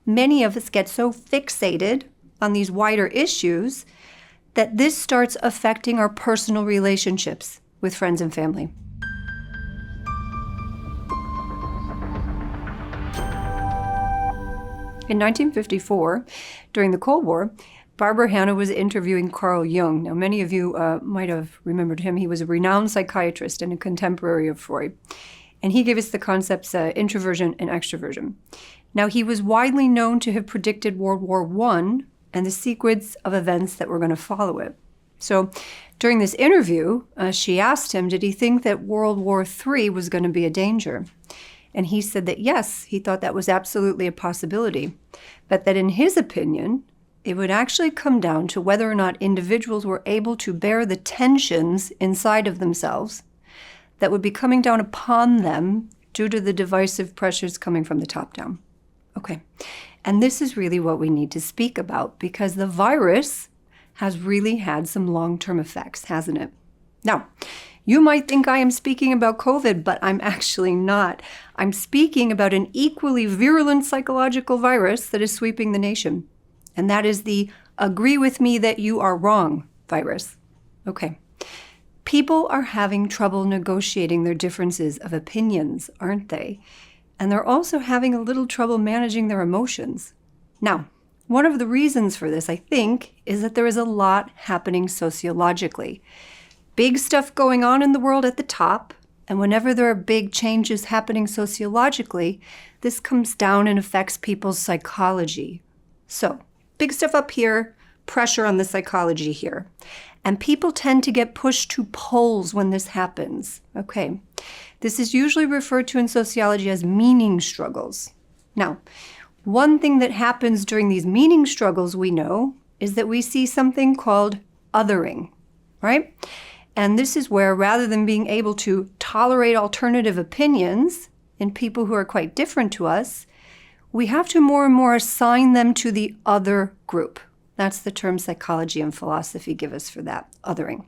many of us get so fixated on these wider issues that this starts affecting our personal relationships with friends and family. In 1954, during the Cold War, Barbara Hanna was interviewing Carl Jung. Now, many of you might have remembered him. He was a renowned psychiatrist and a contemporary of Freud. And he gave us the concepts introversion and extroversion. Now, he was widely known to have predicted World War I and the sequence of events that were going to follow it. So during this interview, she asked him, did he think that World War III was going to be a danger? And he said that yes, he thought that was absolutely a possibility, but that in his opinion, it would actually come down to whether or not individuals were able to bear the tensions inside of themselves that would be coming down upon them due to the divisive pressures coming from the top down. Okay, and this is really what we need to speak about, because the virus has really had some long-term effects, hasn't it? Now, you might think I am speaking about COVID, but I'm actually not. I'm speaking about an equally virulent psychological virus that is sweeping the nation. And that is the agree with me that you are wrong virus. Okay. People are having trouble negotiating their differences of opinions, aren't they? And they're also having a little trouble managing their emotions. Now, one of the reasons for this, I think, is that there is a lot happening sociologically. Big stuff going on in the world at the top, and whenever there are big changes happening sociologically, this comes down and affects people's psychology. So, big stuff up here, pressure on the psychology here. And people tend to get pushed to poles when this happens. Okay, this is usually referred to in sociology as meaning struggles. Now, one thing that happens during these meaning struggles, we know, is that we see something called othering, right? And this is where, rather than being able to tolerate alternative opinions in people who are quite different to us, we have to more and more assign them to the other group. That's the term psychology and philosophy give us for that, othering.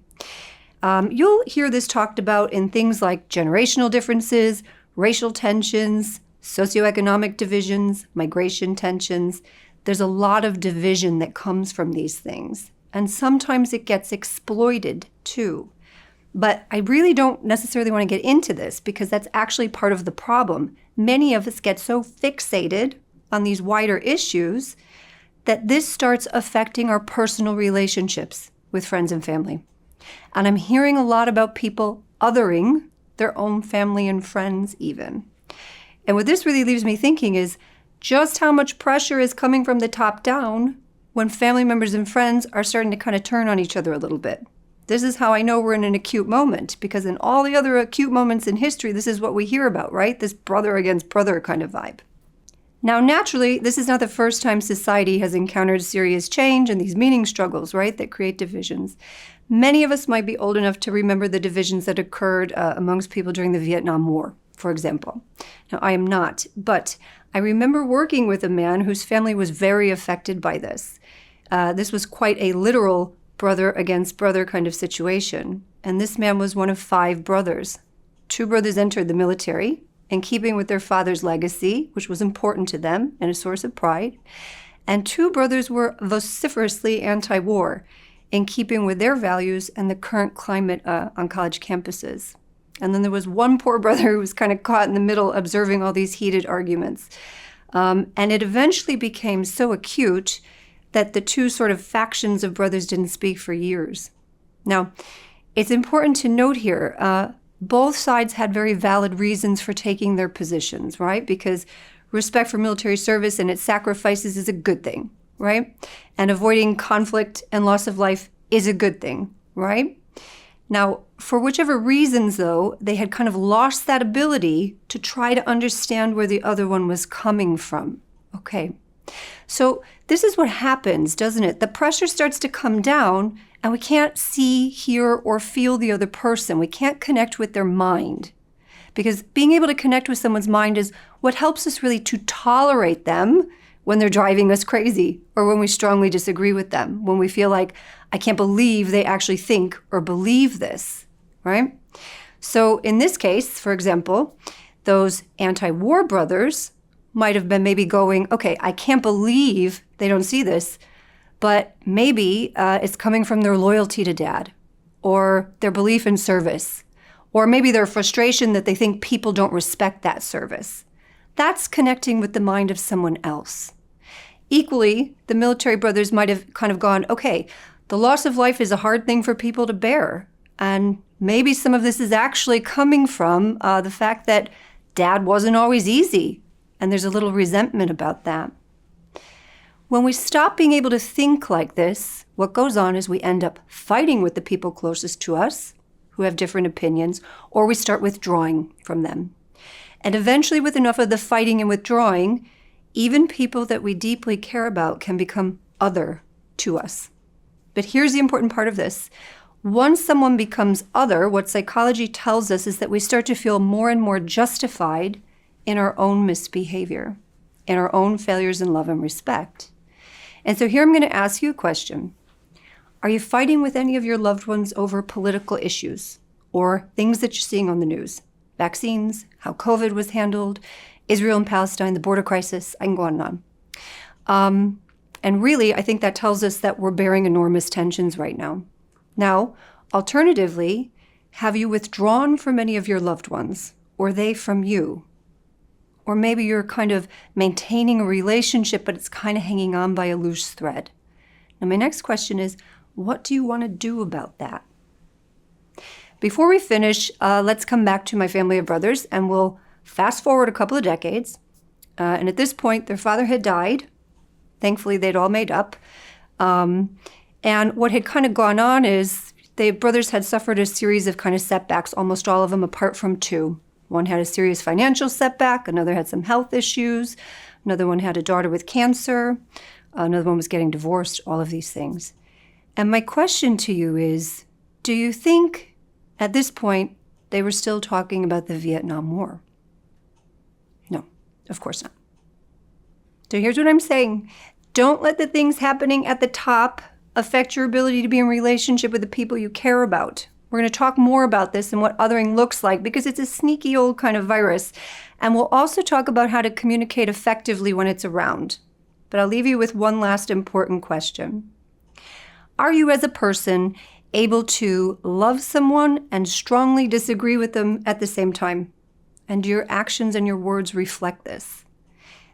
You'll hear this talked about in things like generational differences, racial tensions, socioeconomic divisions, migration tensions. There's a lot of division that comes from these things. And sometimes it gets exploited too. But I really don't necessarily want to get into this because that's actually part of the problem. Many of us get so fixated on these wider issues that this starts affecting our personal relationships with friends and family. And I'm hearing a lot about people othering their own family and friends even. And what this really leaves me thinking is just how much pressure is coming from the top down when family members and friends are starting to kind of turn on each other a little bit. This is how I know we're in an acute moment, because in all the other acute moments in history, this is what we hear about, right? This brother against brother kind of vibe. Now, naturally, this is not the first time society has encountered serious change and these meaning struggles, right, that create divisions. Many of us might be old enough to remember the divisions that occurred amongst people during the Vietnam War, for example. Now, I am not, but I remember working with a man whose family was very affected by this. This was quite a literal brother against brother kind of situation. And this man was one of 5 brothers. 2 brothers entered the military, in keeping with their father's legacy, which was important to them and a source of pride. And 2 brothers were vociferously anti-war, in keeping with their values and the current climate on college campuses. And then there was one poor brother who was kind of caught in the middle observing all these heated arguments. And it eventually became so acute that the 2 sort of factions of brothers didn't speak for years. Now, it's important to note here, both sides had very valid reasons for taking their positions, right? Because respect for military service and its sacrifices is a good thing, right? And avoiding conflict and loss of life is a good thing, right? Now, for whichever reasons, though, they had kind of lost that ability to try to understand where the other one was coming from, okay? So this is what happens, doesn't it? The pressure starts to come down and we can't see, hear, or feel the other person. We can't connect with their mind. Because being able to connect with someone's mind is what helps us really to tolerate them when they're driving us crazy or when we strongly disagree with them, when we feel like, I can't believe they actually think or believe this, right? So in this case, for example, those anti-war brothers might have been maybe going, okay, I can't believe they don't see this, but maybe it's coming from their loyalty to dad or their belief in service, or maybe their frustration that they think people don't respect that service. That's connecting with the mind of someone else. Equally, the military brothers might have kind of gone, okay, the loss of life is a hard thing for people to bear. And maybe some of this is actually coming from the fact that dad wasn't always easy. And there's a little resentment about that. When we stop being able to think like this, what goes on is we end up fighting with the people closest to us who have different opinions, or we start withdrawing from them. And eventually, with enough of the fighting and withdrawing, even people that we deeply care about can become other to us. But here's the important part of this. Once someone becomes other, what psychology tells us is that we start to feel more and more justified in our own misbehavior, in our own failures in love and respect. And so here I'm going to ask you a question. Are you fighting with any of your loved ones over political issues or things that you're seeing on the news? Vaccines, how COVID was handled, Israel and Palestine, the border crisis, I can go on and on. And really, I think that tells us that we're bearing enormous tensions right now. Now, alternatively, have you withdrawn from any of your loved ones, or they from you? Or maybe you're kind of maintaining a relationship, but it's kind of hanging on by a loose thread. Now, my next question is, what do you want to do about that? Before we finish, let's come back to my family of brothers, and we'll fast forward a couple of decades. And at this point, their father had died. Thankfully, they'd all made up. And what had kind of gone on is the brothers had suffered a series of kind of setbacks, almost all of them apart from two. One had a serious financial setback, another had some health issues, another one had a daughter with cancer, another one was getting divorced, all of these things. And my question to you is, do you think at this point they were still talking about the Vietnam War? No, of course not. So here's what I'm saying. Don't let the things happening at the top affect your ability to be in relationship with the people you care about. We're going to talk more about this and what othering looks like because it's a sneaky old kind of virus. And we'll also talk about how to communicate effectively when it's around. But I'll leave you with one last important question. Are you as a person able to love someone and strongly disagree with them at the same time? And do your actions and your words reflect this?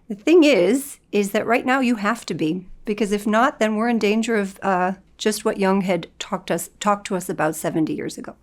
The thing is that right now you have to be, because if not, then we're in danger of just what Jung had talked to us about 70 years ago.